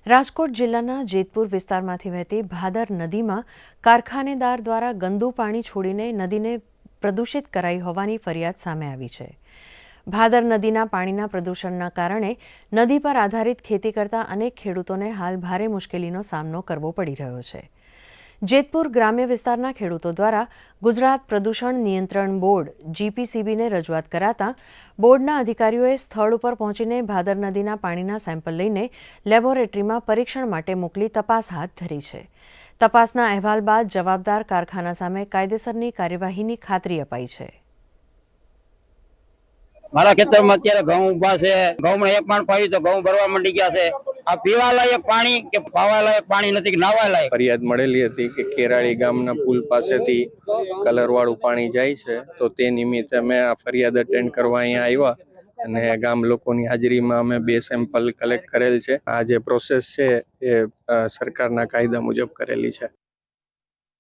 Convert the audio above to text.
રાજકોટ જિલ્લાના જેતપુર વિસ્તારમાંથી વહેતી ભાદર નદીમાં કારખાનેદાર દ્વારા ગંદુ પાણી છોડીને નદીને પ્રદૂષિત કરાઈ હોવાની ફરિયાદ સામે આવી છે। ભાદર નદીના પાણીના પ્રદૂષણના કારણે નદી પર આધારિત ખેતી કરતા અનેક ખેડૂતોને હાલ ભારે મુશ્કેલીનો સામનો કરવો પડી રહ્યો છે। જેતપુર ગ્રામ્ય વિસ્તારના ખેડૂતો દ્વારા ગુજરાત પ્રદૂષણ નિયંત્રણ બોર્ડ જીપીસીબીને રજૂઆત કરાતા બોર્ડના અધિકારીઓએ સ્થળ ઉપર પહોંચીને ભાદર નદીના પાણીના સેમ્પલ લઈને લેબોરેટરીમાં પરીક્ષણ માટે મોકલી તપાસ હાથ ધરી છે। તપાસના અહેવાલ બાદ જવાબદાર કારખાના સામે કાયદેસરની કાર્યવાહીની ખાતરી અપાઈ છે। મારા ખેતરમાં અત્યારે ઘઉં ઉભા છે, ઘઉંમાં એક પાણ પાવી તો ઘઉં ભરવા માંડી ગયા છે। આ પીવા લાયક પાણી કે પાવા લાયક પાણી નથી કે નાવા લાયક। ફરિયાદ મળેલી હતી કે કેરાળી ગામના પુલ પાસેથી કલરવાળું પાણી જાય છે, તો તે નિમિત્તે અમે આ ફરિયાદ અટેન્ડ કરવા અહીંયા આવ્યા અને ગામ લોકોની હાજરીમાં અમે 2 સેમ્પલ કલેક્ટ કરેલ છે। આ જે પ્રોસેસ છે એ સરકારના કાયદા મુજબ કરેલી છે।